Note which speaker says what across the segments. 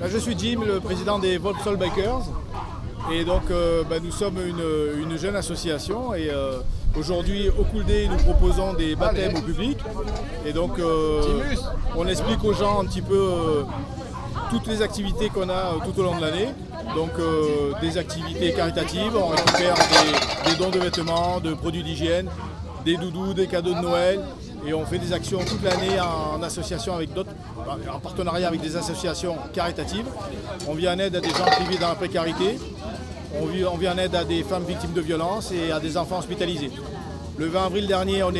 Speaker 1: Je suis Jim, le président des Wolf Soul Bikers. Et donc nous sommes une jeune association et aujourd'hui au Cool Day nous proposons des baptêmes au public. Et donc on explique aux gens un petit peu toutes les activités qu'on a tout au long de l'année. Donc des activités caritatives, on récupère des dons de vêtements, de produits d'hygiène, des doudous, des cadeaux de Noël. Et on fait des actions toute l'année en association avec d'autres, en partenariat avec des associations caritatives. On vient en aide à des gens qui vivent dans la précarité. On vient en aide à des femmes victimes de violences et à des enfants hospitalisés. Le 20 avril dernier, on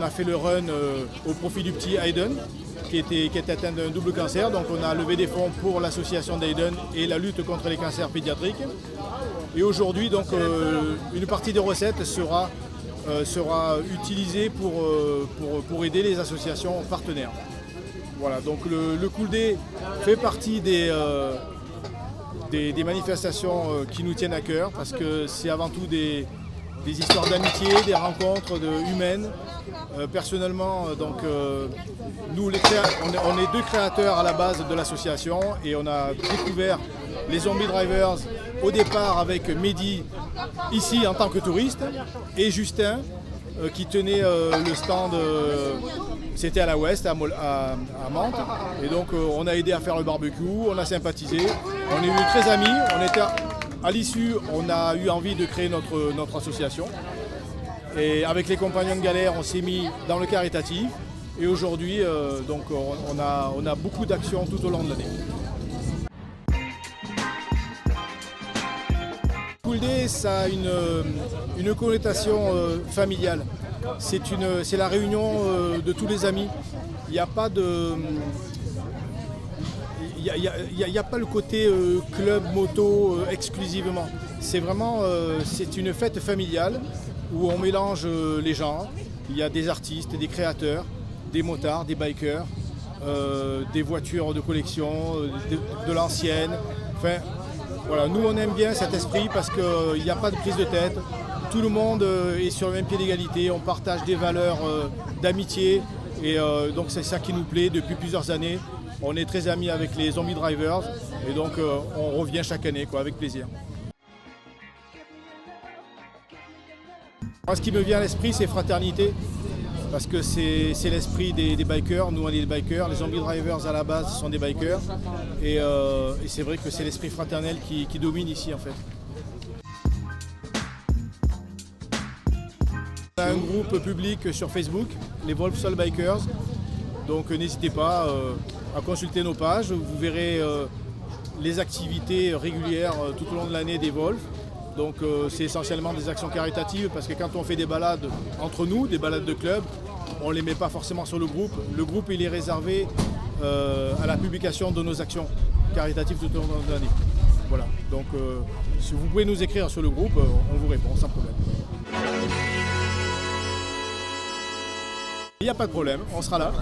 Speaker 1: a fait le run au profit du petit Aiden, qui était atteint d'un double cancer. Donc on a levé des fonds pour l'association d'Aiden et la lutte contre les cancers pédiatriques. Et aujourd'hui, donc, une partie des recettes sera utilisée pour aider les associations partenaires. Voilà, donc le Cool Day fait partie des manifestations qui nous tiennent à cœur parce que c'est avant tout des histoires d'amitié, des rencontres humaines. Personnellement, nous on est deux créateurs à la base de l'association et on a découvert les Zombie Drivers au départ avec Mehdi ici en tant que touriste et Justin qui tenait le stand, c'était à la Ouest, à Mantes. Et donc on a aidé à faire le barbecue, on a sympathisé, on est devenu très amis. À l'issue, on a eu envie de créer notre association. Et avec les Compagnons de Galère, on s'est mis dans le caritatif. Et aujourd'hui, on a beaucoup d'actions tout au long de l'année. Cool Day, ça a une connotation familiale. C'est la réunion de tous les amis. Il n'y a pas de... Il n'y a pas le côté club moto exclusivement. C'est vraiment c'est une fête familiale où on mélange les gens. Il y a des artistes, des créateurs, des motards, des bikers, des voitures de collection, de l'ancienne. Enfin, voilà, nous on aime bien cet esprit parce qu'il n'y a pas de prise de tête. Tout le monde est sur le même pied d'égalité. On partage des valeurs d'amitié et donc c'est ça qui nous plaît depuis plusieurs années. On est très amis avec les Zombie Drivers et donc on revient chaque année avec plaisir. Moi, ce qui me vient à l'esprit, c'est fraternité, parce que c'est l'esprit des bikers. Nous, on est des bikers, les Zombie Drivers à la base sont des bikers et c'est vrai que c'est l'esprit fraternel qui domine ici en fait. On a un groupe public sur Facebook, les Wolf Soul Bikers, donc n'hésitez pas à consulter nos pages, vous verrez les activités régulières tout au long de l'année des Wolf. Donc c'est essentiellement des actions caritatives parce que quand on fait des balades entre nous, des balades de club, on ne les met pas forcément sur le groupe. Le groupe il est réservé à la publication de nos actions caritatives tout au long de l'année. Voilà, donc si vous pouvez nous écrire sur le groupe, on vous répond sans problème. Il n'y a pas de problème, on sera là.